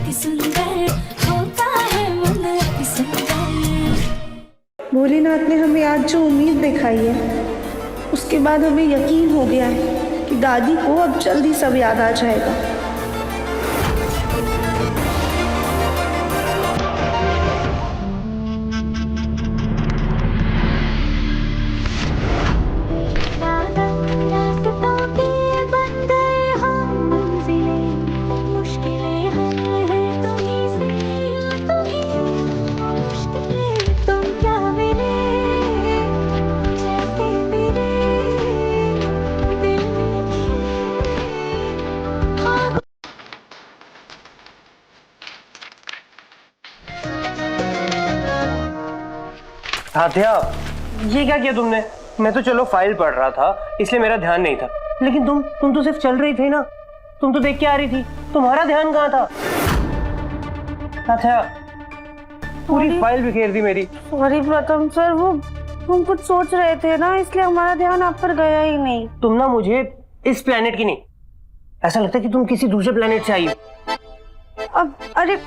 अति सुंदर होता है मन अति सुंदर। भोलेनाथ ने हमें आज जो उम्मीद दिखाई है उसके बाद हमें यकीन हो गया है कि दादी को अब जल्दी सब याद आ जाएगा। राधिया, ये क्या किया तुमने? मैं तो चलो फाइल पढ़ रहा था इसलिए मेरा ध्यान नहीं था, लेकिन तुम तो सिर्फ चल रही थी ना, तुम तो देख के आ रही थी, तुम्हारा ध्यान कहाँ था? राधिया, पूरी फाइल बिखेर दी मेरी। सॉरी प्रथम सर, वो हम कुछ सोच रहे थे ना इसलिए हमारा ध्यान आप पर गया ही नहीं। तुम ना मुझे इस प्लेनेट की नहीं, ऐसा लगता है कि तुम किसी दूसरे प्लेनेट से आई हो। अब अरे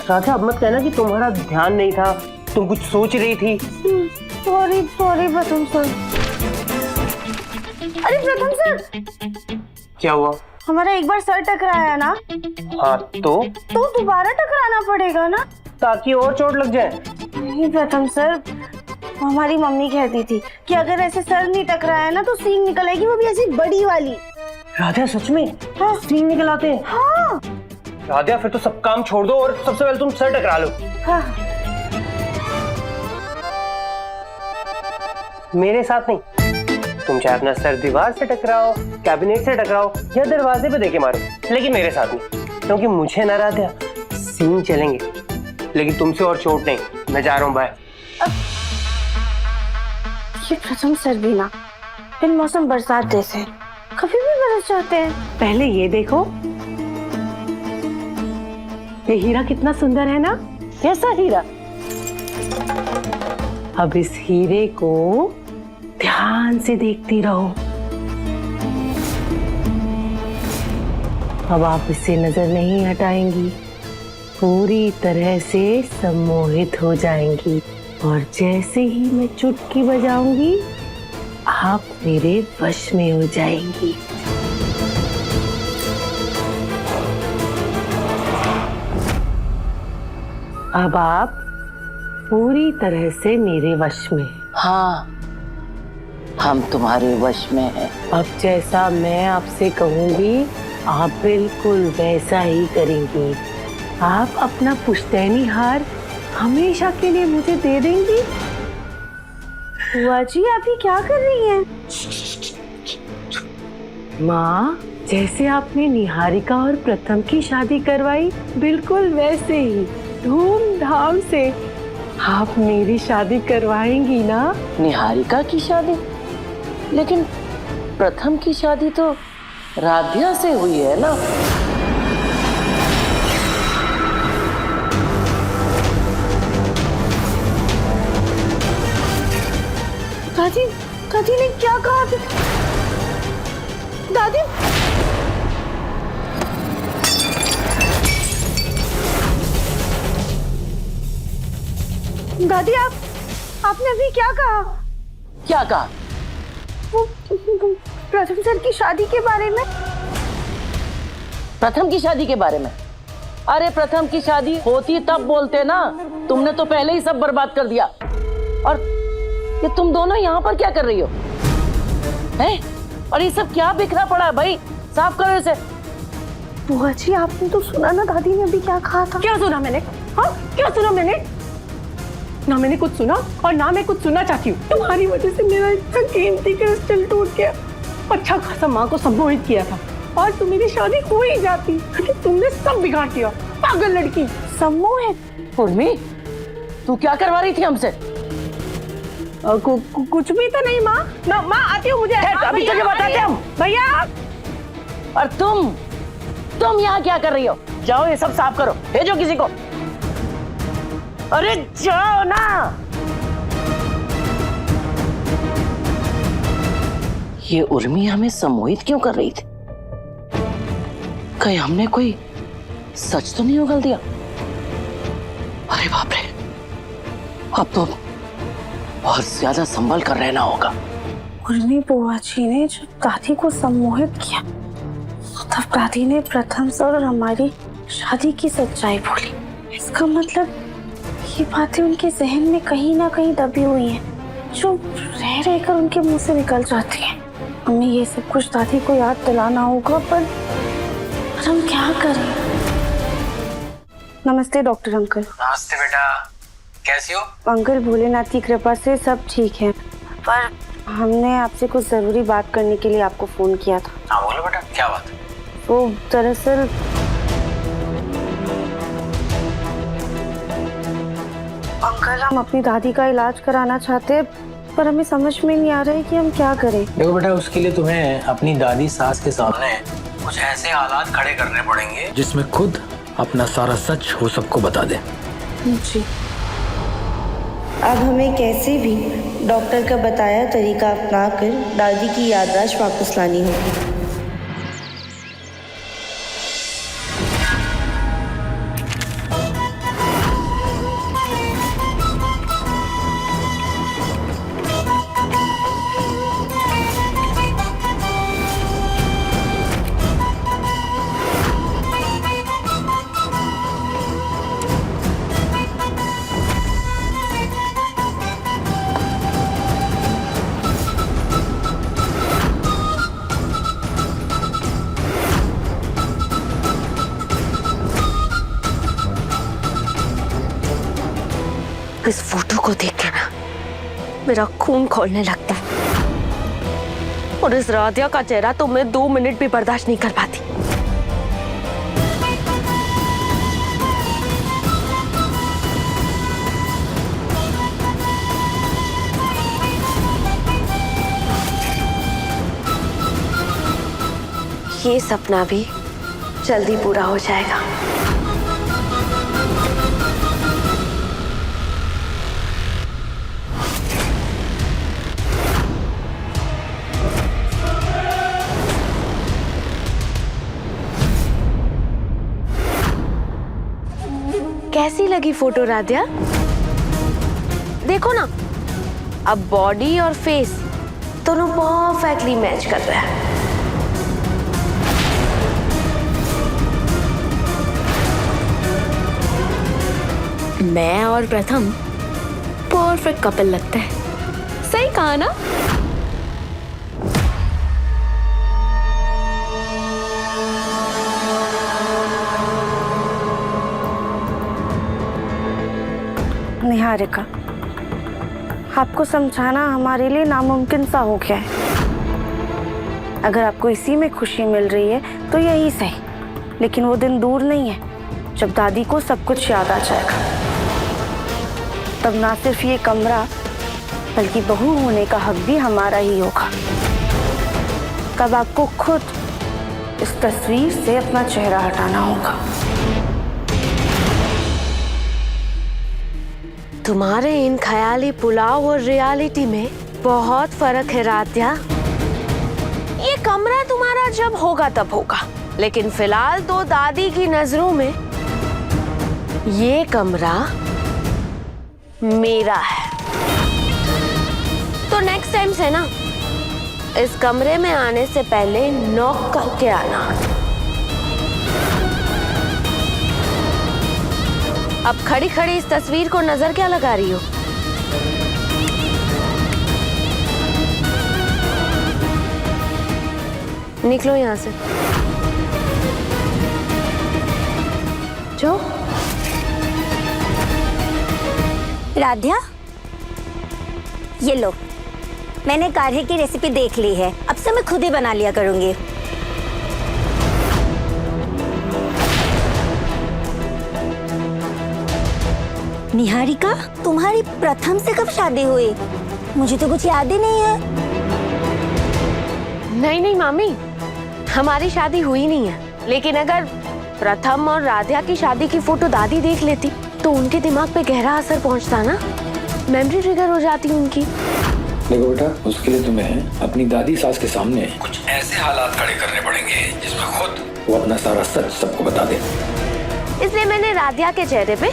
राधा, अब मत कहना कि तुम्हारा ध्यान नहीं था, तुम कुछ सोच रही थी। सॉरी प्रथम सर। अरे प्रथम सर, क्या हुआ? हमारा एक बार सर टकराया ना, हाँ तो दोबारा टकराना पड़ेगा ना, ताकि और चोट लग जाए। नहीं प्रथम सर, हमारी मम्मी कहती थी कि अगर ऐसे सर नहीं टकराया ना तो सींग निकल आएगी, वो भी ऐसी बड़ी वाली। राधा, सच में? हाँ। सींग निकल आते हैं? हाँ। राधा, फिर तो सब काम छोड़ दो और सबसे पहले तुम सर टकरा लो। हाँ। मेरे साथ नहीं, तुम चाहे अपना सर दीवार से टकराओ, कैबिनेट से टकराओ या दरवाजे पे देके मारो, लेकिन मेरे साथ नहीं, क्योंकि मुझे ना राधा सींग चलेंगे, लेकिन तुमसे और चोट नहीं। मैं जा रहा हूँ, बाय। ये प्रथम सर भी ना बिन मौसम बरसात जैसे कभी भी बरस जाते हैं। पहले ये देखो, ये हीरा कितना सुंदर है ना? कैसा हीरा? अब इस हीरे को ध्यान से देखती रहो। अब आप इसे नजर नहीं हटाएंगी, पूरी तरह से सम्मोहित हो जाएंगी, और जैसे ही मैं चुटकी बजाऊंगी आप मेरे वश में हो जाएंगी। अब आप पूरी तरह से मेरे वश में। हाँ, हम तुम्हारे वश में हैं। अब जैसा मैं आपसे कहूंगी आप बिल्कुल वैसा ही करेंगी। आप अपना पुश्तैनी हार हमेशा के लिए मुझे दे देंगी। बुआ जी, आप ये क्या कर रही हैं? माँ, जैसे आपने निहारिका और प्रथम की शादी करवाई, बिल्कुल वैसे ही धूमधाम से आप मेरी शादी करवाएंगी ना? निहारिका की शादी? लेकिन प्रथम की शादी तो राधिया से हुई है ना? दादी ने क्या कहा? दादी आपने अभी क्या कहा? क्या कहा? वो प्रथम सर की शादी के बारे में। प्रथम की शादी के बारे में? अरे प्रथम की शादी होती तब बोलते ना, तुमने तो पहले ही सब बर्बाद कर दिया। और ये तुम दोनों यहाँ पर क्या कर रही हो? हैं? और ये सब क्या बिखरा पड़ा है भाई? साफ करो इसे। बुआ जी, आपने तो सुना ना दादी ने अभी क्या कहा था? क्या सुना मैंने? हाँ, क्या सुना मैंने? ना मैंने कुछ सुना और ना मैं कुछ सुनना चाहती हूँ। तुम्हारी वजह से मेरा इतना कीमती क्रिस्टल टूट गया। अच्छा खासा माँ को सम्मोहित किया था और तुम्हारी शादी हो ही जाती, लेकिन तुमने सब बिगाड़ दिया। पागल लड़की। सम्मोहित? उर्मी, तू क्या करवा रही थी हमसे? कुछ भी तो नहीं माँ। माँ आती हूँ, मुझे अभी तुझे बताते हम। भैया। और तुम यहाँ क्या कर रही हो? जाओ ये सब साफ करो, भेजो किसी को। अरे जाओ ना। ये उर्मी हमें सम्मोहित क्यों कर रही थी? कहीं हमने कोई सच तो नहीं उगल दिया? अरे बाप रे, अब तो बहुत ज्यादा संभल कर रहना होगा। उर्मी बुआ जी ने जब दादी को सम्मोहित किया तब दादी ने प्रथम सर और हमारी शादी की सच्चाई बोली। इसका मतलब ये बातें उनके जहन में कहीं ना कहीं दबी हुई हैं, जो रह रहकर उनके मुंह से निकल जाती हैं। हमें ये सब कुछ दादी को याद दिलाना होगा, पर हम क्या करें? नमस्ते डॉक्टर अंकल। नमस्ते बेटा, कैसी हो? अंकल भोलेनाथ की कृपा से सब ठीक है, पर हमने आपसे कुछ जरूरी बात करने के लिए आपको फोन किया था। हाँ बोलो बेटा, क्या बात है? वो दरअसल अंकल, हम अपनी दादी का इलाज कराना चाहते हैं, पर हमें समझ में नहीं आ रहा है कि हम क्या करें। देखो बेटा, उसके लिए तुम्हें अपनी दादी सास के सामने कुछ ऐसे हालात खड़े करने पड़ेंगे जिसमें खुद अपना सारा सच वो सबको बता दे। जी। अब हमें कैसे भी डॉक्टर का बताया तरीका अपनाकर दादी की याददाश्त वापस लानी होगी। इस फोटो को देख के ना मेरा खून खौलने लगता है, और इस राधिया का चेहरा तो मैं 2 मिनट भी बर्दाश्त नहीं कर पाती। ये सपना भी जल्दी पूरा हो जाएगा। कैसी लगी फोटो राधिया? देखो ना, अब बॉडी और फेस दोनों परफेक्टली मैच कर रहे हैं। मैं और प्रथम परफेक्ट कपल लगता है। सही कहा ना? निहारिका, आपको समझाना हमारे लिए नामुमकिन सा हो गया है। अगर आपको इसी में खुशी मिल रही है तो यही सही, लेकिन वो दिन दूर नहीं है जब दादी को सब कुछ याद आ जाएगा। तब ना सिर्फ ये कमरा बल्कि बहू होने का हक भी हमारा ही होगा। तब आपको खुद इस तस्वीर से अपना चेहरा हटाना होगा। तुम्हारे इन ख्याली पुलाव और रियलिटी में बहुत फर्क है राधिया। ये कमरा तुम्हारा जब होगा तब होगा, लेकिन फिलहाल तो दादी की नजरों में ये कमरा मेरा है। तो नेक्स्ट टाइम से ना इस कमरे में आने से पहले नॉक करके आना। अब खड़ी खड़ी इस तस्वीर को नजर क्या लगा रही हो? निकलो यहां से। जो राधिया, ये लो, मैंने काढ़े की रेसिपी देख ली है। अब से मैं खुद ही बना लिया करूंगी। निहारिका, तुम्हारी प्रथम से कब शादी हुई? मुझे तो कुछ याद ही नहीं है। नहीं मामी, हमारी शादी हुई नहीं है, लेकिन अगर प्रथम और राधिया की शादी की फोटो दादी देख लेती तो उनके दिमाग पे गहरा असर पहुंचता ना, मेमोरी ट्रिगर हो जाती उनकी। देखो बेटा, उसके लिए तुम्हें अपनी दादी सास के सामने कुछ ऐसे हालात खड़े करने पड़ेंगे जिसमें खुद वो अपना सारा सच सबको बता दे। इसलिए मैंने राधिया के चेहरे पे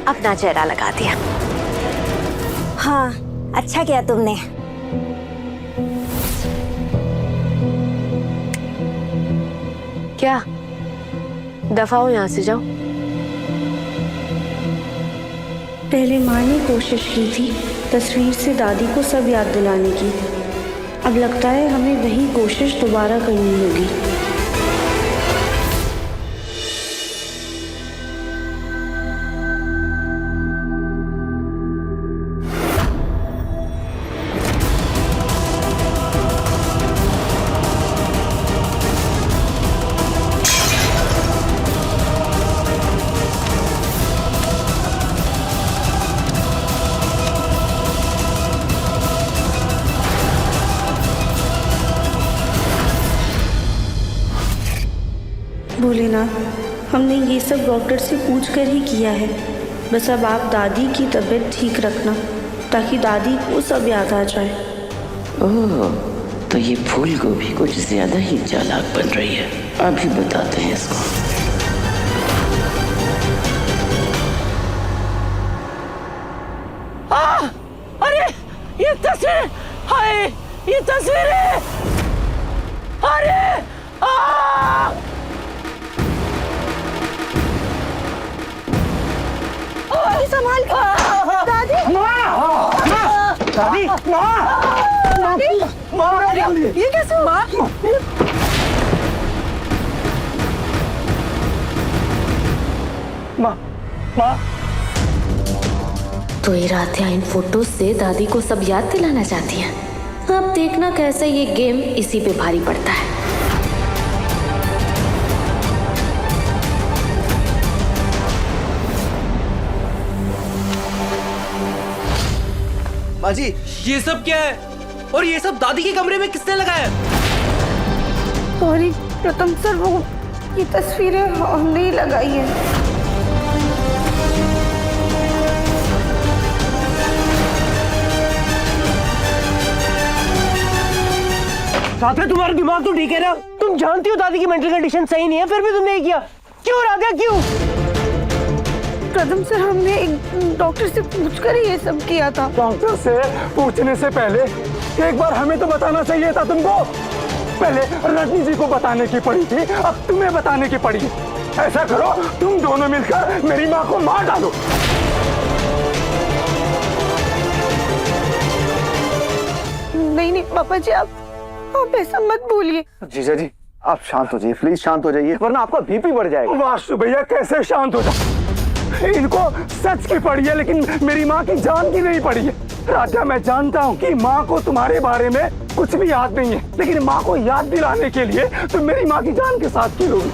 अपना चेहरा लगा दिया। हाँ, अच्छा किया तुमने। क्या दफा हो यहाँ से, जाओ। पहले माँ ने कोशिश की थी तस्वीर से दादी को सब याद दिलाने की। अब लगता है हमें वही कोशिश दोबारा करनी होगी। भोलेनाथ, हमने ये सब डॉक्टर से पूछ कर ही किया है। बस अब आप दादी की तबीयत ठीक रखना ताकि दादी को सब याद आ जाए। ओह, तो ये फूल गोभी कुछ ज्यादा ही चालाक बन रही है। अभी बताते हैं इसको। अरे ये तस्वीर, हाय ये तस्वीर है। अरे संभाल दादी। दादी, ये कैसे हुआ? तो ये राधिया इन फोटोज से दादी को सब याद दिलाना चाहती है। अब देखना कैसे ये गेम इसी पे भारी पड़ता है। माँ जी, ये सब क्या है? और ये सब दादी के कमरे में किसने लगाया? सॉरी प्रथम सर, वो ये तस्वीरें हमने ही लगाई है। साथ में तुम्हारा दिमाग तो ठीक है ना? तुम जानती हो दादी की मेंटल कंडीशन सही नहीं है, फिर भी तुमने ये किया क्यों? राधिया क्यों? प्रथम सर, हमने एक डॉक्टर से पूछकर ही ये सब किया था। डॉक्टर से पूछने से पहले एक बार हमें तो बताना चाहिए था तुमको। पहले रजनी जी को बताने की पड़ी थी, अब तुम्हें बताने की पड़ी। ऐसा करो, तुम दोनों मिलकर मेरी माँ को मार डालो। नहीं नहीं पापा जी, आप ऐसा मत बोलिए। जीजा जी, आप शांत हो जाइए, प्लीज शांत हो जाइए, वरना आपका बीपी बढ़ जाएगा। वासु भैया, कैसे शांत हो जाए? इनको सच की पड़ी है, लेकिन मेरी माँ की जान की नहीं पड़ी है। राजा, मैं जानता हूँ कि माँ को तुम्हारे बारे में कुछ भी याद नहीं है, लेकिन माँ को याद दिलाने के लिए तुम मेरी माँ की जान के साथ खेलोगी।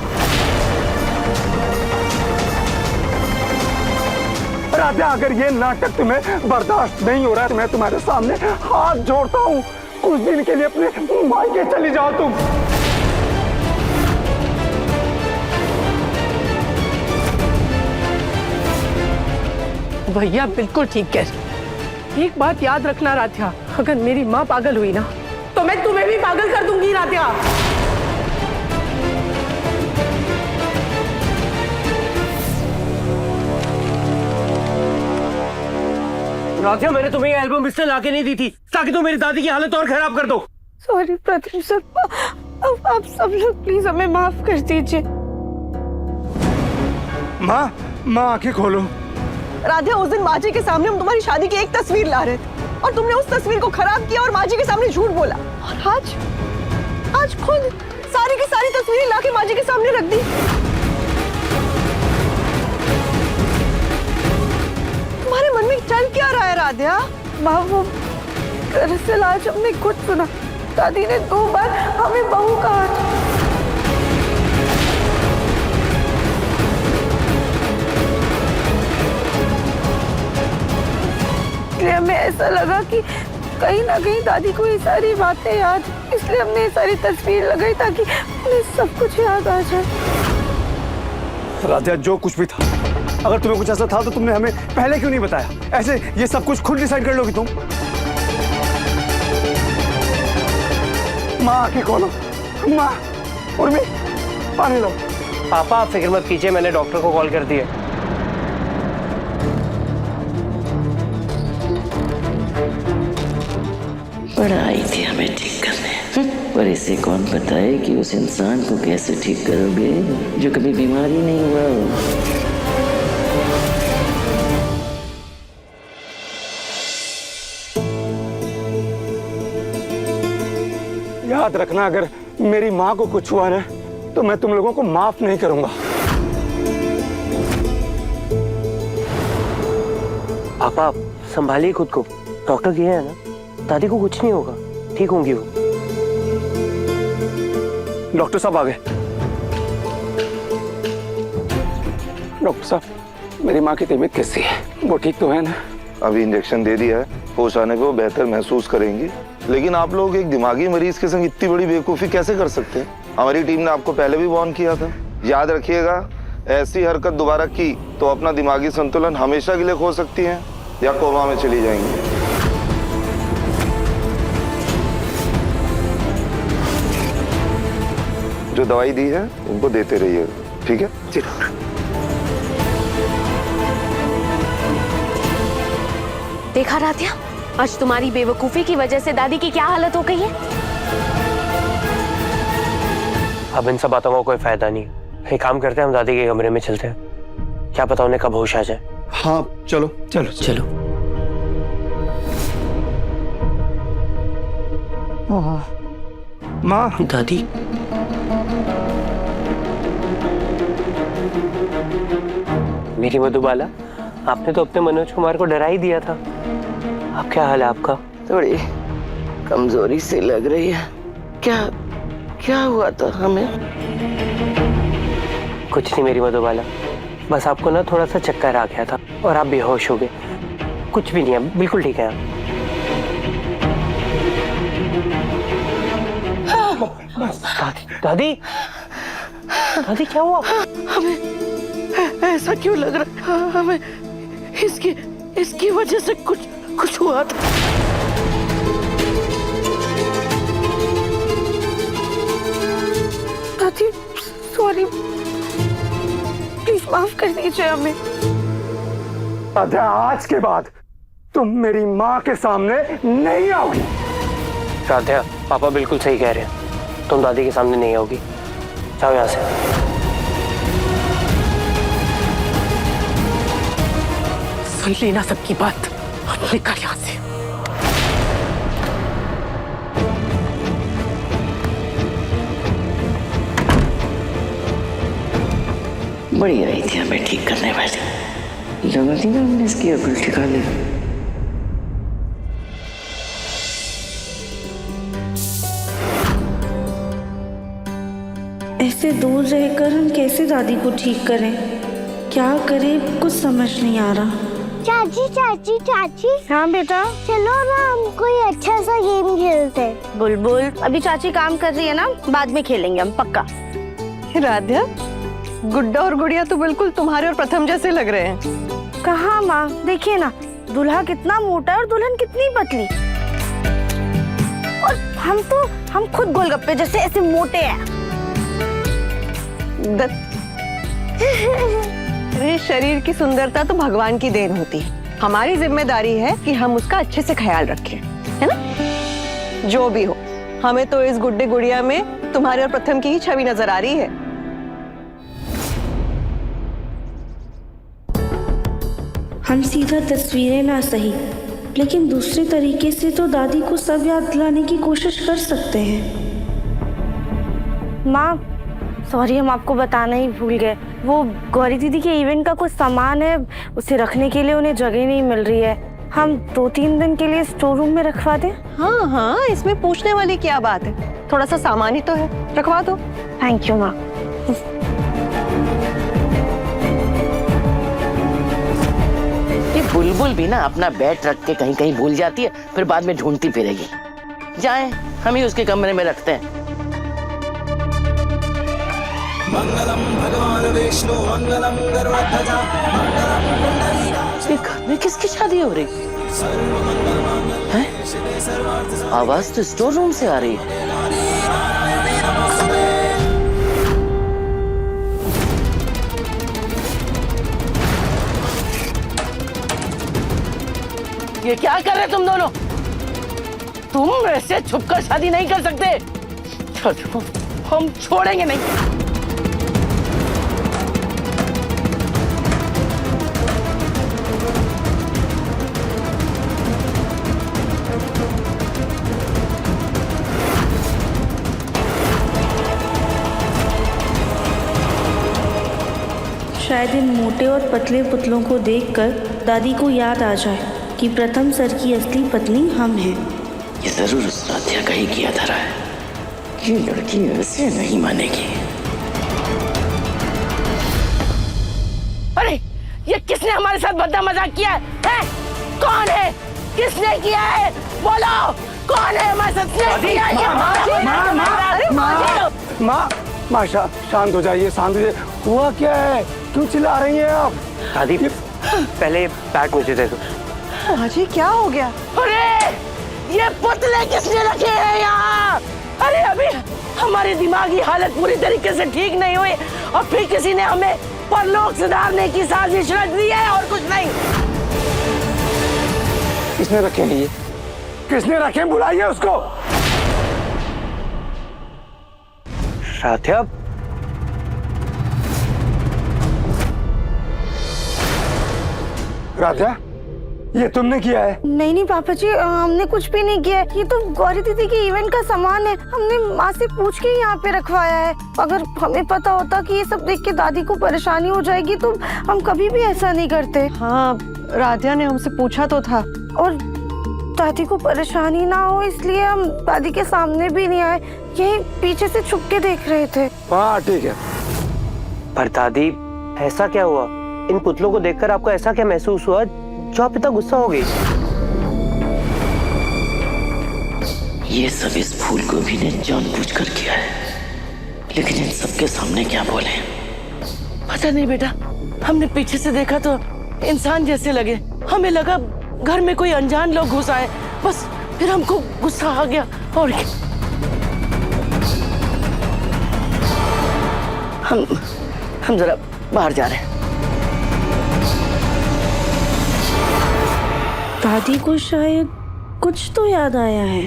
राजा, अगर ये नाटक तुम्हें बर्दाश्त नहीं हो रहा है तो मैं तुम्हारे सामने हाथ जोड़ता हूँ, कुछ दिन के लिए अपने मायके चली जाओ तुम। भैया बिल्कुल ठीक कह रही। एक बात याद रखना राधिया, अगर मेरी माँ पागल हुई ना तो मैं तुम्हें भी पागल कर दूंगी राधिया। राधिया, मैंने तुम्हें ये एल्बम इसलिए लाके नहीं दी थी ताकि तुम मेरी दादी की हालत और खराब कर दो। सॉरी प्रथम सर, अब आप सब लोग प्लीज हमें माफ कर दीजिए। माँ आंखें खोलो। राधिया, उस दिन माँ जी के सामने हम तुम्हारी शादी की एक तस्वीर ला रहे थे और तुमने उस तस्वीर को खराब किया और माँ जी के सामने झूठ बोला, और आज खुद सारी की सारी तस्वीरें लाके माँ जी के सामने रख दी। तुम्हारे मन में चल क्या रहा है राधिया? माँ, वो दरअसल आज हमने खुद सुना, दादी ने 2 बार हमें बहू कहा था। इसलिए हमें ऐसा लगा कि कहीं ना कहीं दादी को ये सारी बातें याद, इसलिए हमने ये सारी तस्वीर लगाई ताकि उन्हें सब कुछ याद आ जाए। राधिया, जो कुछ भी था, अगर तुम्हें कुछ ऐसा था तो तुमने हमें पहले क्यों नहीं बताया? ऐसे ये सब कुछ खुद डिसाइड कर लोगी तुम? माँ आके खोलो। माँ, उर्मी, पानी लो। पापा आप फिक्र मत कीजिए, मैंने डॉक्टर को कॉल कर दिया। बड़ा आई थी हमें ठीक करने, पर इसे कौन बताए कि उस इंसान को कैसे ठीक करोगे जो कभी बीमार ही नहीं हुआ हो। याद रखना, अगर मेरी माँ को कुछ हुआ ना तो मैं तुम लोगों को माफ नहीं करूंगा। पापा आप संभालिए खुद को, डॉक्टर कहे है ना दादी को कुछ नहीं होगा, ठीक होंगी वो। डॉक्टर साहब आ गए। डॉक्टर साहब, मेरी माँ की तबीयत कैसी है? वो ठीक तो है ना? अभी इंजेक्शन दे दिया है, होश आने को बेहतर महसूस करेंगी। लेकिन आप लोग एक दिमागी मरीज के संग इतनी बड़ी बेवकूफ़ी कैसे कर सकते हैं? हमारी टीम ने आपको पहले भी वार्न किया था। याद रखिएगा, ऐसी हरकत दोबारा की तो अपना दिमागी संतुलन हमेशा के लिए खो सकती हैं या कोमा में चली जाएंगी। जो दवाई दी है उनको देते रहिए, ठीक है? जी डॉक्टर। देखा राधिया, आज तुम्हारी बेवकूफी की वजह से दादी की क्या हालत हो गई है। अब इन सब बातों का कोई फायदा नहीं। एक काम करते हैं, हम दादी के कमरे में चलते हैं, क्या पता उन्हें कब होश आ जाए। हाँ चलो चलो चलो। माँ, दादी मेरी मधुबाला, आपने तो अपने मनोज कुमार को डरा ही दिया था। अब क्या हाल है आपका? थोड़ी कमजोरी सी लग रही है। क्या हुआ था हमें? कुछ नहीं मेरी मधुबाला, बस आपको ना थोड़ा सा चक्कर आ गया था और आप बेहोश हो गए। कुछ भी नहीं है, बिल्कुल ठीक है आप। दादी दादी क्या हुआ? हमें ऐसा क्यों लग रहा है? हमें इसकी वजह से कुछ हुआ था। दादी सॉरी, प्लीज माफ कर दीजिए हमें। राधा, आज के बाद तुम मेरी माँ के सामने नहीं आओगी। राधा, पापा बिल्कुल सही कह रहे हैं, तुम दादी के सामने नहीं आओगी। जाओ यहाँ से। सुन ली ना सबकी बात, निकल यहाँ से। बड़ी आई थी हमें ठीक करने वाली, लगा थी ना हमने इसकी अकल ठिकाने। ऐसे दूर रहकर हम कैसे दादी को ठीक करें? क्या करें, कुछ समझ नहीं आ रहा। चाची चाची चाची। हाँ बेटा, चलो ना हम कोई अच्छा सा गेम खेलते हैं। बुलबुल अभी चाची काम कर रही है ना, बाद में खेलेंगे हम पक्का। राधिया, गुड्डा और गुड़िया तो बिल्कुल तुम्हारे और प्रथम जैसे लग रहे हैं। कहाँ माँ, देखिए ना दूल्हा कितना मोटा है और दुल्हन कितनी पतली, और हम खुद गोलगप्पे जैसे ऐसे मोटे हैं। अरे शरीर की सुंदरता तो भगवान की देन होती है, हमारी जिम्मेदारी है कि हम उसका अच्छे से ख्याल रखें, है ना? जो भी हो, हमें तो इस गुड्डे गुड़िया में तुम्हारे और प्रथम की ही छवि नजर आ रही है। हम सीधा तस्वीरें ना सही, लेकिन दूसरे तरीके से तो दादी को सब याद दिलाने की कोशिश कर सकते हैं। माँ सॉरी, हम आपको बताना ही भूल गए, वो गौरी दीदी के इवेंट का कुछ सामान है, उसे रखने के लिए उन्हें जगह नहीं मिल रही है। हम 2-3 दिन के लिए स्टोर रूम में रखवा दें? हाँ हाँ, इसमें पूछने वाली क्या बात है, थोड़ा सा सामान ही तो है, रखवा दो। थैंक यू माँ। ये बुलबुल भी ना अपना बैट रख के कहीं कहीं भूल जाती है, फिर बाद में ढूंढती फिरेगी। जाएं, हम ही उसके कमरे में रखते हैं। मंगलम भगवान विष्णु मंगलम गरुड़ध्वजा मंगलम पुंडरीकाक्ष। घर में किसकी शादी हो रही है? आवाज तो स्टोर रूम से आ रही है। ये क्या कर रहे तुम दोनों? तुम ऐसे छुपकर शादी नहीं कर सकते। हम छोड़ेंगे नहीं। शायद इन मोटे और पतले पुतलों को देखकर दादी को याद आ जाए कि प्रथम सर की असली पत्नी हम हैं। ये जरूर उस राध्या का ही किया धरा है। ये लड़की ऐसे नहीं मानेगी। अरे ये किसने हमारे साथ भद्दा मजाक किया है? कौन है? किसने किया है? बोलो कौन है हमारे साथ? माँ शांत हो जाइए, शांत हो जाइए। हुआ क्या है? क्यों चिल्ला रही हैं आप? दादी पहले बैट मुझे दे दो। अजय क्या हो गया? अरे ये पुतले किसने रखे हैं यहाँ? अरे अभी हमारी दिमागी हालत पूरी तरीके से ठीक नहीं हुई और फिर किसी ने हमें परलोक सुधारने की साजिश रच दी है और कुछ नहीं। किसने रखे हैं ये? किसने रखे? बुलाइए उसको। राध्या, राध्या ये तुमने किया है? नहीं नहीं पापा जी, हमने कुछ भी नहीं किया है। ये तो गौरी दीदी के इवेंट का सामान है। हमने माँ से पूछ के यहाँ पे रखवाया है। अगर हमें पता होता कि ये सब देख के दादी को परेशानी हो जाएगी तो हम कभी भी ऐसा नहीं करते। हाँ, राध्या ने हमसे पूछा तो था। और दादी को परेशानी ना हो इसलिए हम दादी के सामने भी नहीं आए, यही पीछे से छुप के देख रहे थे। हाँ ठीक है। पर दादी ऐसा क्या हुआ? इन पुतलों को देखकर आपको ऐसा क्या महसूस हुआ जो आप इतना गुस्सा हो गई? ये सब इस फूल गोभी ने जानबूझकर किया है, लेकिन इन सबके सामने क्या बोले? पता नहीं बेटा, हमने पीछे से देखा तो इंसान जैसे लगे। हमें लगा घर में कोई अनजान लोग घुस आए, बस फिर हमको गुस्सा आ गया। और क्या? हम जरा बाहर जा रहे हैं। दादी को शायद कुछ तो याद आया है।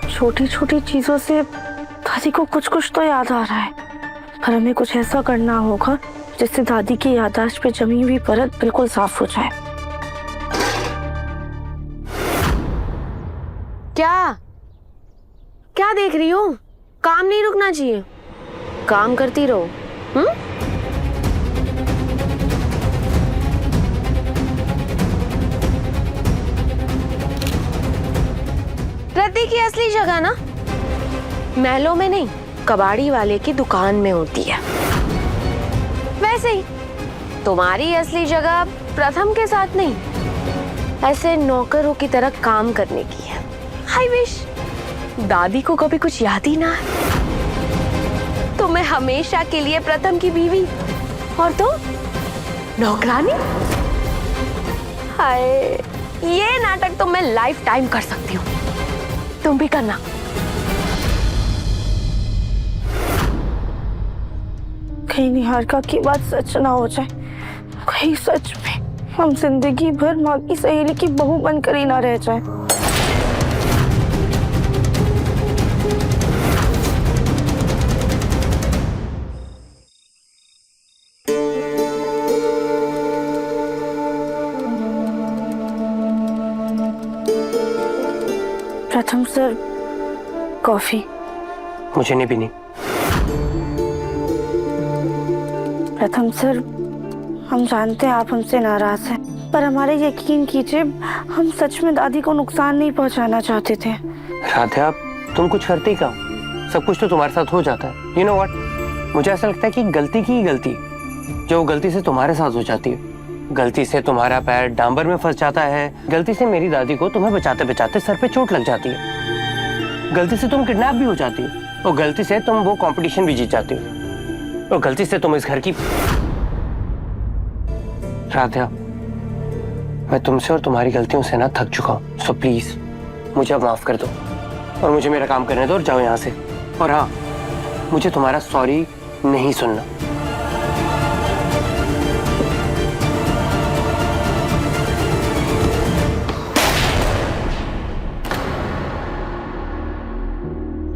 छोटी छोटी चीजों से दादी को कुछ कुछ तो याद आ रहा है, पर हमें कुछ ऐसा करना होगा जिससे दादी की याददाश्त पे जमी हुई परत बिल्कुल साफ हो जाए। क्या देख रही हो? काम नहीं रुकना चाहिए, काम करती रहो। रद्दी की असली जगह ना महलों में नहीं, कबाड़ी वाले की दुकान में होती है। वैसे ही तुम्हारी असली जगह प्रथम के साथ नहीं, ऐसे नौकरों की तरह काम करने की है। आई विश दादी को कभी कुछ याद ही ना है। तो मैं हमेशा के लिए प्रथम की बीवी और तुम नौकरानी। हाय, ये नाटक तो मैं लाइफ टाइम कर सकती हूँ, तुम भी करना। कहीं निहारिका की बात सच ना हो जाए, कहीं सच में हम जिंदगी भर माँ की सहेली की बहू बनकर ही ना रह जाए। प्रथम सर, कॉफी। मुझे नहीं पीनी। प्रथम सर, हम जानते हैं आप हमसे नाराज हैं, पर हमारे यकीन कीजिए, हम सच में दादी को नुकसान नहीं पहुंचाना चाहते थे। राध्या, तुम कुछ करती क्या? सब कुछ तो तुम्हारे साथ हो जाता है। यू नो व्हाट, मुझे ऐसा लगता है कि गलती की ही गलती जो गलती से तुम्हारे साथ हो जाती है। गलती से तुम्हारा पैर डांबर में फंस जाता है, गलती से मेरी दादी को तुम्हें बचाते बचाते सर पे चोट लग जाती है, गलती से तुम किडनैप भी हो जाती हो, और गलती से तुम वो कंपटीशन भी जीत जाती हो, और गलती से तुम इस घर की। राध्या, मैं तुमसे और तुम्हारी गलतियों से ना थक चुका हूँ, सो प्लीज मुझे अब माफ कर दो और मुझे मेरा काम करने दो और जाओ यहाँ से। और हाँ, मुझे तुम्हारा सॉरी नहीं सुनना।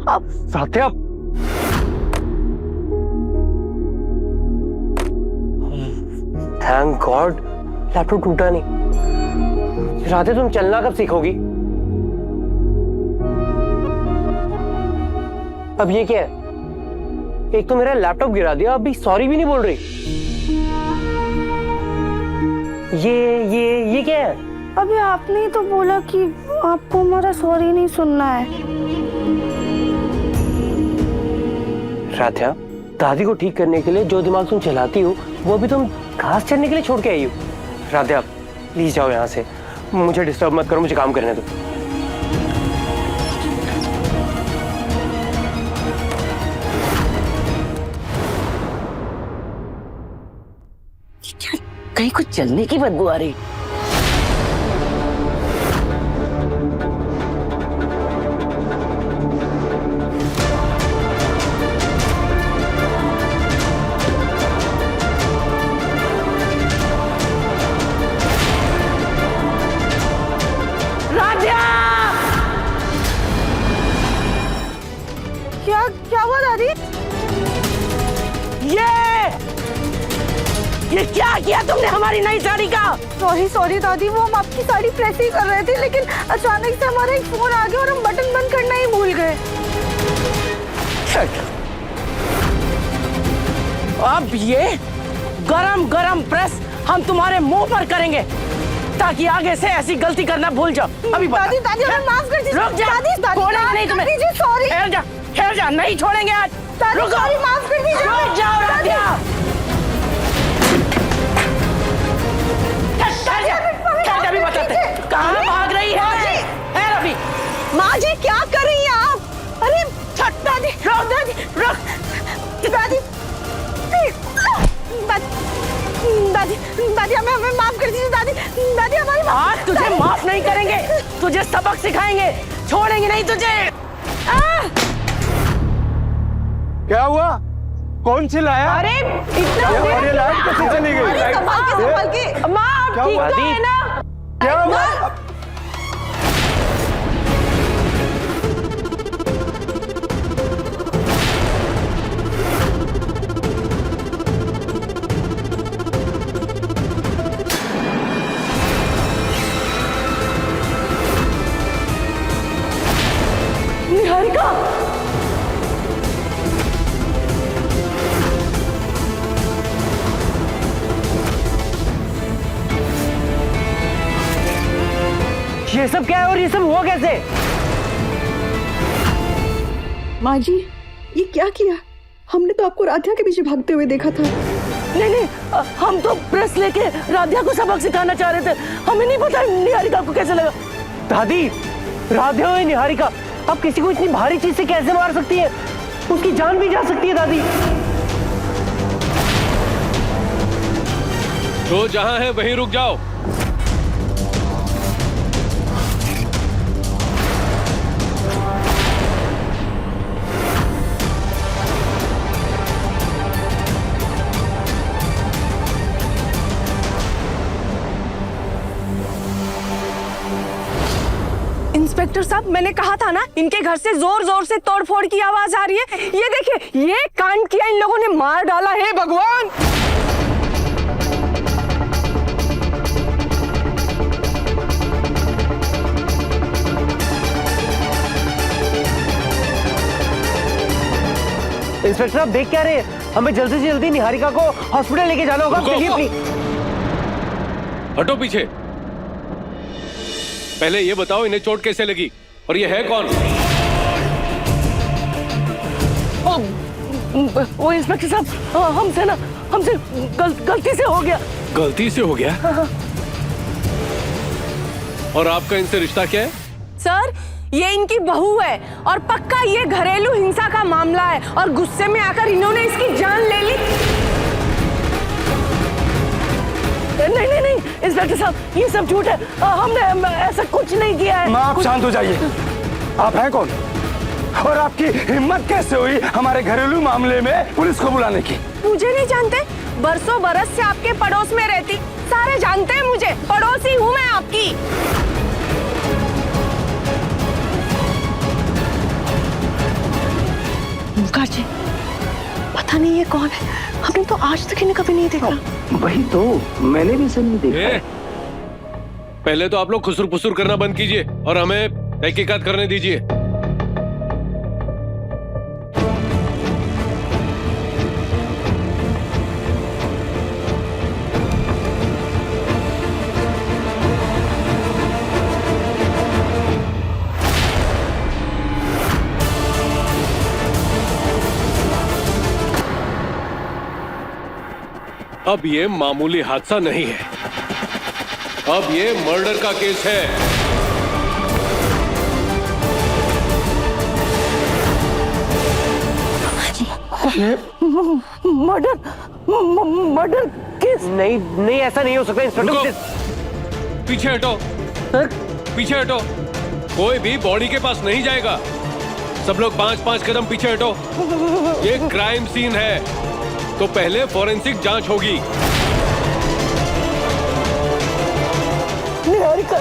अब साथ्या, थैंक गॉड लैपटॉप टूटा नहीं। राधे तुम चलना कब सीखोगी? अब ये क्या है? एक तो मेरा लैपटॉप गिरा दिया, अभी सॉरी भी नहीं बोल रही। ये क्या है? अभी आपने ही तो बोला कि आपको हमारा सॉरी नहीं सुनना है। राध्या, दादी को ठीक करने के लिए जो दिमाग तुम चलाती हो वो भी तुम घास चढ़ने के लिए छोड़ के आई हो। राध्या प्लीज जाओ यहाँ से, मुझे डिस्टर्ब मत करो, मुझे काम करने दो। कहीं कुछ चलने की बदबू आ रही। क्या हुआ दादी? ये क्या किया तुमने हमारी नई साड़ी का? सॉरी दादी, वो हम आपकी साड़ी प्रेस ही कर रहे थे, लेकिन अचानक से हमारा एक फोन आ गया और हम बटन बंद करना ही भूल गए। अब ये गरम गरम प्रेस हम तुम्हारे मुंह पर करेंगे ताकि आगे से ऐसी गलती करना भूल जाओ। अभी दादी हमें माफ कर दीजिए। रुक जा, छोड़ेंगे नहीं तुम्हें। सॉरी, ठहर जा, नहीं छोड़ेंगे आज। रुको, माफ कर दीजिए। रुक जाओ राधिया। अभी बताते कहाँ भाग रही है रवि? माँ जी क्या कर रही हैं आप? अरे दादी रुक। दादी हमें माफ कर दीजिए। दादी हमारी आज तुझे माफ नहीं करेंगे, तुझे सबक सिखाएंगे, छोड़ेंगे नहीं तुझे। क्या हुआ? कौन चिल्लाया? अरे इतना ये लाइट कैसे चली गई? संभाल के माँ, क्या ठीक हुआ? तो है ना? क्या हुआ? निहारिका, ये सब क्या है और ये सब हुआ कैसे? माँ जी ये क्या किया? हमने तो आपको राधिया के पीछे भागते हुए देखा था। नहीं, हम तो प्रेस लेके राधिया को सबक सिखाना चाह रहे थे, हमें नहीं पता निहारिका को कैसे लगा। दादी, राधिया और निहारिका, आप किसी को इतनी भारी चीज से कैसे मार सकती है? उसकी जान भी जा सकती है दादी। तो जहां है वहीं रुक जाओ। इंस्पेक्टर साहब, मैंने कहा था ना, इनके घर से जोर जोर से तोड़फोड़ की आवाज आ रही है। ये देखिए, ये कांड किया इन लोगों ने, मार डाला है भगवान। इंस्पेक्टर आप देख क्या रहे हैं? हमें जल्दी से जल्दी निहारिका को हॉस्पिटल लेके जाना होगा। चलिए हटो पीछे। पहले ये बताओ इन्हें चोट कैसे लगी और ये है कौन? वो इंस्पेक्टर साहब, हमसे गलती से हो गया। गलती से हो गया? और आपका इनसे रिश्ता क्या है? सर, ये इनकी बहू है और पक्का ये घरेलू हिंसा का मामला है और गुस्से में आकर इन्होंने इसकी जान ले ली। नहीं इंस्पेक्टर साहब, ये सब झूठ है। हमने ऐसा कुछ नहीं किया है। माँ, आप शांत हो जाइए। आप हैं कौन? और आपकी हिम्मत कैसे हुई हमारे घरेलू मामले में पुलिस को बुलाने की? मुझे नहीं जानते? बरसों बरस से आपके पड़ोस में रहती, सारे जानते हैं मुझे, पड़ोसी हूँ मैं आपकी। मुखर्जी जी, पता नहीं ये कौन है, हमने तो आज तक इन्हें कभी नहीं देखा। वही तो, मैंने भी सर नहीं देखा। पहले तो आप लोग खुसुर फुसुर करना बंद कीजिए और हमें तहकीकात करने दीजिए। अब ये मामूली हादसा नहीं है, अब ये मर्डर का केस है। Murder case? नहीं ऐसा नहीं हो सकता इंस्पेक्टर। पीछे हटो सर, पीछे हटो। कोई भी बॉडी के पास नहीं जाएगा। सब लोग 5-5 कदम पीछे हटो। ये क्राइम सीन है तो पहले फॉरेंसिक जांच होगी। निहारिका,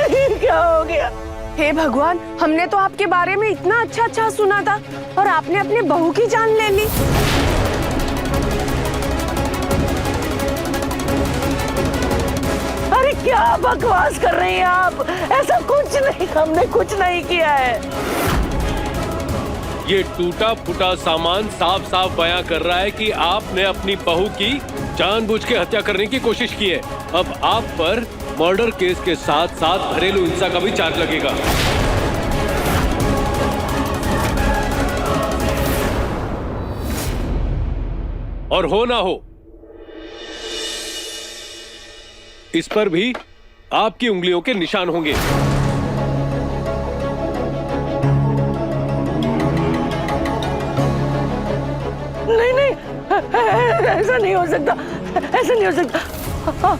ये क्या हो गया? हे भगवान, हमने तो आपके बारे में इतना अच्छा सुना था और आपने अपने बहू की जान ले ली। अरे क्या बकवास कर रही हैं आप? ऐसा कुछ नहीं, हमने कुछ नहीं किया है। ये टूटा फूटा सामान साफ साफ बयां कर रहा है कि आपने अपनी बहू की जानबूझ के हत्या करने की कोशिश की है। अब आप पर मर्डर केस के साथ साथ घरेलू हिंसा का भी चार्ज लगेगा। और हो ना हो, इस पर भी आपकी उंगलियों के निशान होंगे। नहीं, ऐसा नहीं हो सकता, ऐसा नहीं हो सकता।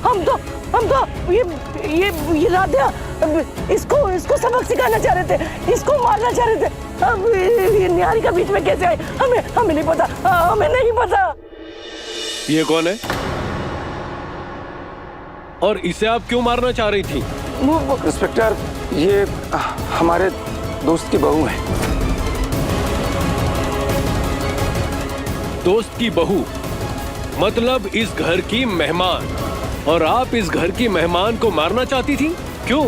हम तो ये राध्या इसको सबक सिखाना चाह रहे थे, इसको मारना चाह रहे थे। अब ये निहारिका बीच में कैसे आई? हमें नहीं पता, हमें नहीं पता। ये कौन है और इसे आप क्यों मारना चाह रही थी? इंस्पेक्टर, ये हमारे दोस्त की बहू है। दोस्त की बहू मतलब इस घर की मेहमान, और आप इस घर की मेहमान को मारना चाहती थी? क्यों?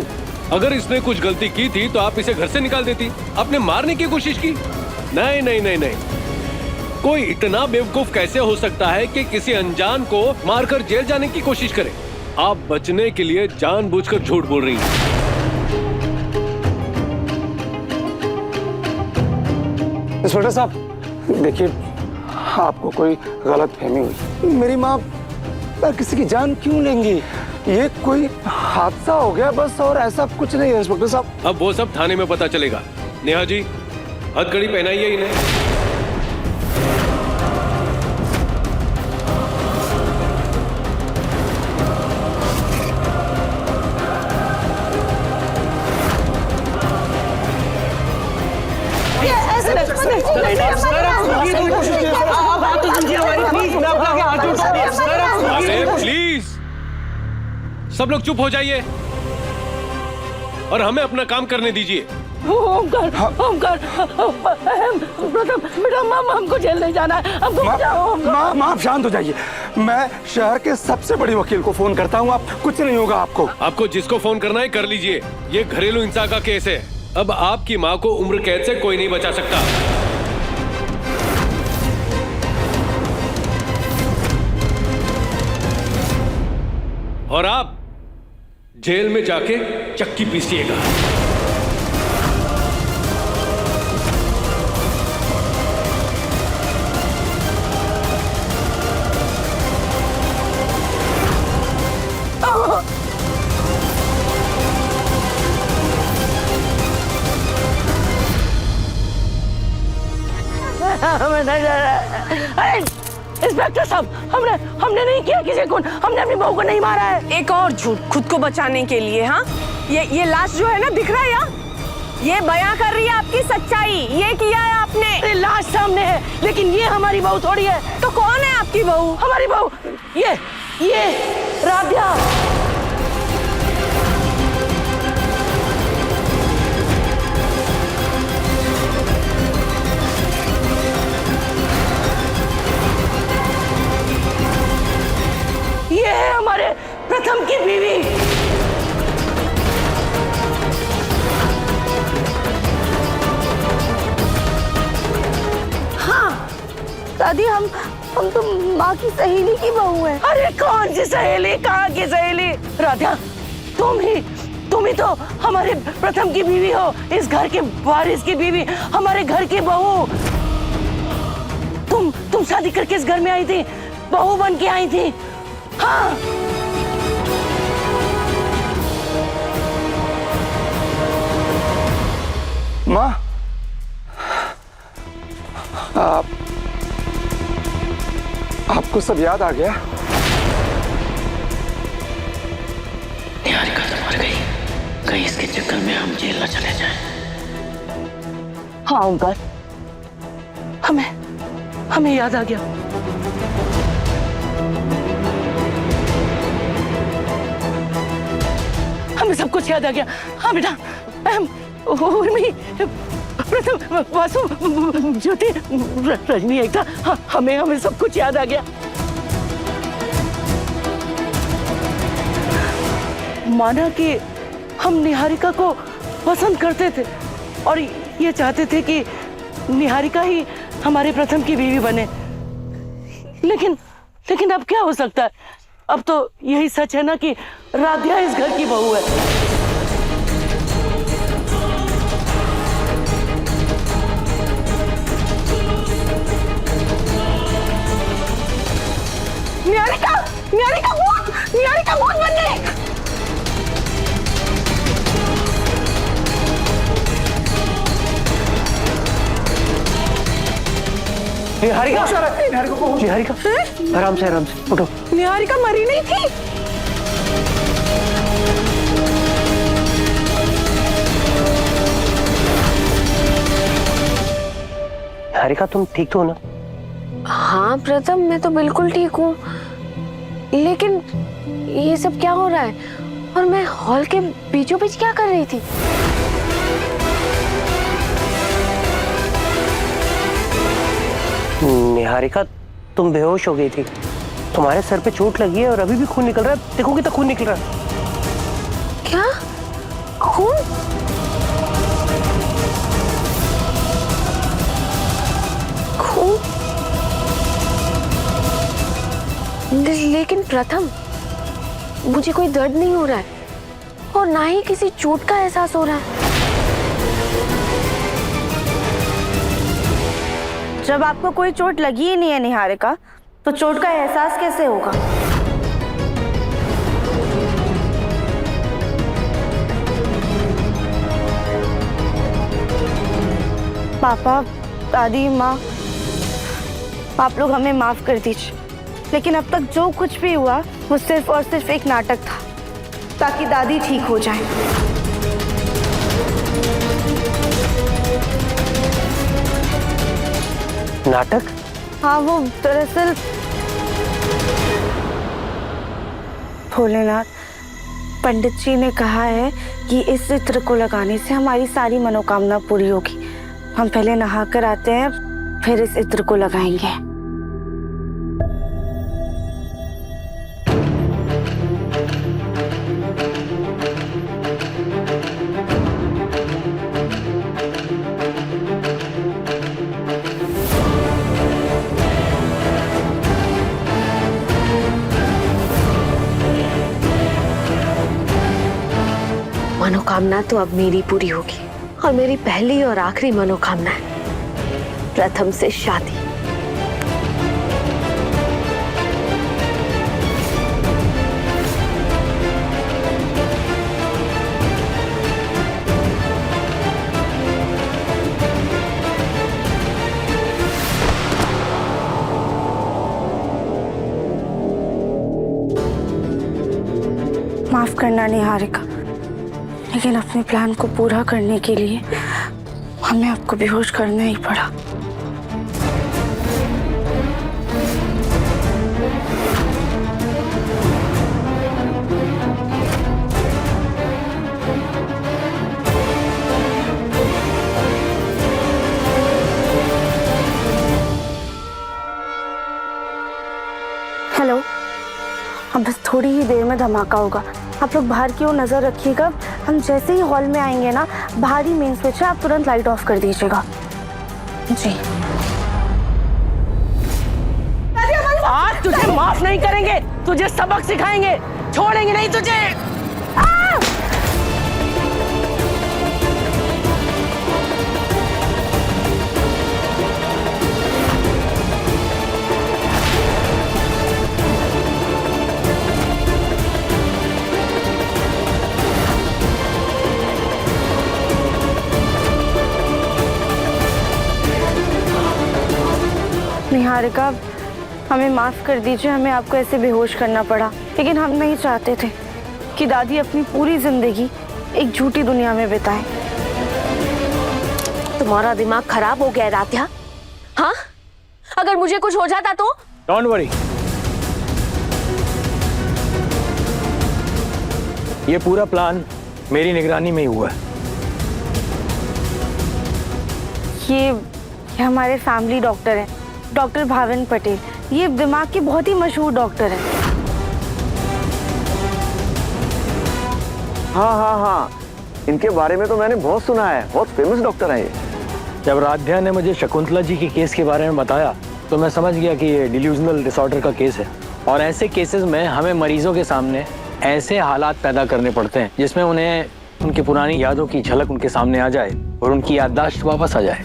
अगर इसने कुछ गलती की थी तो आप इसे घर से निकाल देती। आपने मारने की कोशिश की? नहीं नहीं नहीं नहीं, कोई इतना बेवकूफ कैसे हो सकता है कि किसी अनजान को मारकर जेल जाने की कोशिश करे? आप बचने के लिए जानबूझकर झूठ बोल रही हैं। इंस्पेक्टर साहब, देखिए, आपको कोई गलत फहमी हुई। मेरी माँ किसी की जान क्यों लेंगी? ये कोई हादसा हो गया बस, और ऐसा कुछ नहीं है इंस्पेक्टर साहब। अब वो सब थाने में पता चलेगा। नेहा जी, हथकड़ी पहनाइए इन्हें। प्लीज सब लोग चुप हो जाइए और हमें अपना काम करने दीजिए। ओमकार, बेटा, मामा हमको जेल नहीं जाना है, हमको बचाओ। माँ, आप शांत हो जाइए। मैं शहर के सबसे बड़ी वकील को फोन करता हूँ, आप कुछ नहीं होगा आपको। आपको जिसको फोन करना है कर लीजिए। ये घरेलू हिंसा का केस है। अब आपकी माँ को उम्र कैद से कोई नहीं बचा सकता। और आप जेल में जाके चक्की पीसिएगा। हमें नहीं जाना। अरे इंस्पेक्टर साहब, हमने नहीं किया किसी को, हमने अपनी बहू को नहीं मारा है। एक और झूठ खुद को बचाने के लिए। हाँ, ये लाश जो है ना, दिख रहा है यहाँ, ये बयां कर रही है आपकी सच्चाई। ये किया है आपने। अरे लाश सामने है, लेकिन ये हमारी बहू थोड़ी है। तो कौन है आपकी बहू? हमारी बहू ये राध्या। ये है हमारे प्रथम की बीवी। दादी हम तो माँ की सहेली की बहू है। अरे कौन सी सहेली, कहाँ की सहेली? राधा, तुम ही तो हमारे प्रथम की बीवी हो, इस घर के वारिस की बीवी, हमारे घर की बहू। तुम शादी करके इस घर में आई थी, बहू बन के आई थी। हाँ, माँ, आपको सब याद आ गया? निहारिका तो मर गई, कहीं इसके चक्कर में हम जेल न चले जाएं। हाँ ओंकार, हमें याद आ गया। हमें सब कुछ याद आ गया। हाँ बेटा, उर्मी, प्रथम, वासु, ज्योति, रजनी, एकता, हाँ, हमें सब कुछ याद आ गया। माना कि हम निहारिका को पसंद करते थे और ये चाहते थे कि निहारिका ही हमारे प्रथम की बीवी बने। लेकिन अब क्या हो सकता है? अब तो यही सच है ना कि राध्या इस घर की बहू है। निहारिका भूत बन गई। निहारिका, आराम से उठो। निहारिका मरी नहीं थी। निहारिका, तुम ठीक तो हो ना? हाँ प्रथम, मैं तो बिल्कुल ठीक हूँ, लेकिन ये सब क्या हो रहा है? और मैं हॉल के बीचों बीच क्या कर रही थी? निहारिका, तुम बेहोश हो गई थी, तुम्हारे सर पे चोट लगी है और अभी भी खून निकल रहा है। देखोगे तो खून निकल रहा है। क्या खून? खून? लेकिन प्रथम, मुझे कोई दर्द नहीं हो रहा है और ना ही किसी चोट का एहसास हो रहा है। जब आपको कोई चोट लगी ही नहीं है निहारिका, तो चोट का एहसास कैसे होगा? पापा, दादी, माँ, आप लोग हमें माफ कर दीजिए, लेकिन अब तक जो कुछ भी हुआ वो सिर्फ और सिर्फ एक नाटक था, ताकि दादी ठीक हो जाए। नाटक? हाँ, वो दरअसल भोलेनाथ, पंडित जी ने कहा है कि इस चित्र को लगाने से हमारी सारी मनोकामना पूरी होगी। हम पहले नहा कर आते हैं, फिर इस इत्र को लगाएंगे। मनोकामना तो अब मेरी पूरी होगी, और मेरी पहली और आखिरी मनोकामना है प्रथम से शादी। माफ करना निहारिका, लेकिन अपने प्लान को पूरा करने के लिए हमें आपको बेहोश करना ही पड़ा। हेलो, अब बस थोड़ी ही देर में धमाका होगा। आप लोग बाहर की ओर नजर रखिएगा। हम जैसे ही हॉल में आएंगे ना, बाहर ही मेन स्विच है, आप तुरंत लाइट ऑफ कर दीजिएगा। जी। आज तुझे माफ नहीं करेंगे, तुझे सबक सिखाएंगे, छोड़ेंगे नहीं तुझे। निहारिका, हमें माफ कर दीजिए, हमें आपको ऐसे बेहोश करना पड़ा, लेकिन हम नहीं चाहते थे कि दादी अपनी पूरी जिंदगी एक झूठी दुनिया में बिताए। तुम्हारा दिमाग खराब हो गया है राध्या। हाँ, अगर मुझे कुछ हो जाता तो? डोंट वरी, ये पूरा प्लान मेरी निगरानी में ही हुआ है। ये हमारे फैमिली डॉक्टर हैं, डॉक्टर भाविन पटेल। ये दिमाग के बहुत ही मशहूर डॉक्टर हैं। हाँ, इनके बारे में तो मैंने बहुत सुना है, बहुत फेमस डॉक्टर हैं ये। जब राध्या ने मुझे शकुंतला जी के केस के बारे में बताया तो मैं समझ गया कि ये डिल्यूजनल डिसऑर्डर का केस है, और ऐसे केसेस में हमें मरीजों के सामने ऐसे हालात पैदा करने पड़ते हैं जिसमें उन्हें उनकी पुरानी यादों की झलक उनके सामने आ जाए और उनकी याददाश्त वापस आ जाए।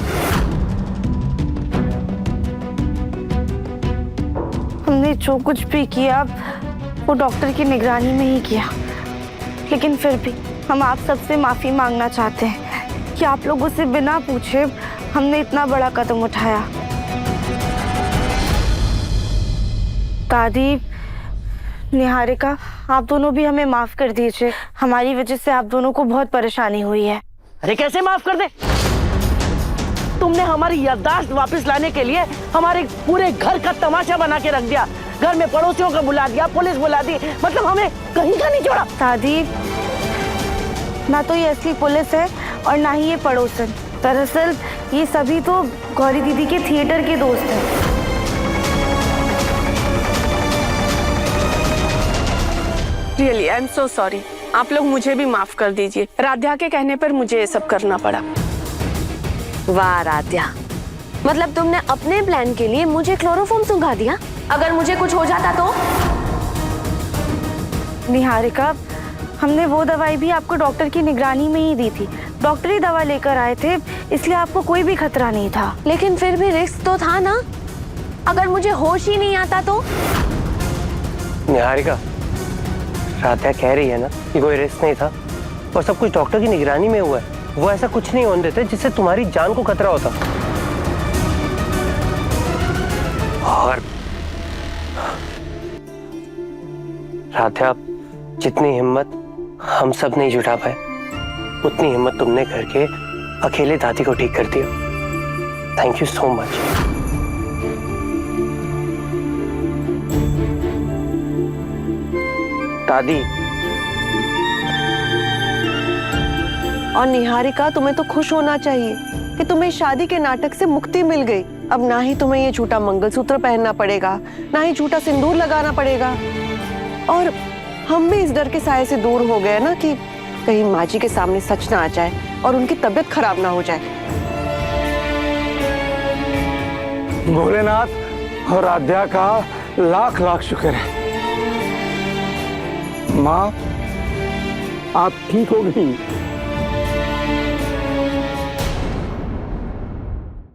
हमने जो कुछ भी किया वो डॉक्टर की निगरानी में ही किया, लेकिन फिर भी हम आप सबसे माफी मांगना चाहते हैं कि आप लोगों से बिना पूछे हमने इतना बड़ा कदम उठाया। दादी, निहारिका, आप दोनों भी हमें माफ कर दीजिए। हमारी वजह से आप दोनों को बहुत परेशानी हुई है। अरे कैसे माफ कर दे? तुमने हमारी याददाश्त वापस लाने के लिए हमारे पूरे घर का तमाशा बना के रख दिया। घर में पड़ोसियों को बुला दिया, पुलिस बुला दी, मतलब हमें कहीं का नहीं छोड़ा। दादी, ना तो ये असली पुलिस है और ना ही ये पड़ोसन। दरअसल ये सभी तो गौरी दीदी के थिएटर के दोस्त हैं। Really I am so sorry. आप लोग मुझे भी माफ कर दीजिए। राध्या के कहने पर मुझे ये सब करना पड़ा। वाह राध्या, मतलब तुमने अपने प्लान के लिए मुझे क्लोरोफॉर्म सुंघा दिया। अगर मुझे कुछ हो जाता तो? निहारिका, हमने वो दवाई भी आपको डॉक्टर की निगरानी में ही दी थी। डॉक्टर ही दवा लेकर आए थे, इसलिए आपको कोई भी खतरा नहीं था। लेकिन फिर भी रिस्क तो था ना। अगर मुझे होश ही नहीं आता तो? निहारिका, राध्या कह रही है ना कि कोई रिस्क नहीं था और सब कुछ डॉक्टर की निगरानी में हुआ है। वो ऐसा कुछ नहीं होने देते जिससे तुम्हारी जान को खतरा होता। और राध्या, जितनी हिम्मत हम सब नहीं जुटा पाए, उतनी हिम्मत तुमने करके अकेले दादी को ठीक कर दिया। Thank you so much. दादी, और निहारिका, तुम्हें तो खुश होना चाहिए कि तुम्हें शादी के नाटक से मुक्ति मिल गई। अब ना ही तुम्हें ये झूठा मंगलसूत्र पहनना पड़ेगा, ना ही झूठा सिंदूर लगाना पड़ेगा। और हम भी इस डर के साए से दूर हो गए ना कि कहीं माँ जी के सामने सच ना आ जाए और उनकी तबीयत खराब ना हो जाए। भोलेनाथ और राध्या का लाख लाख शुक्र है। माँ, आप ठीक हो गई।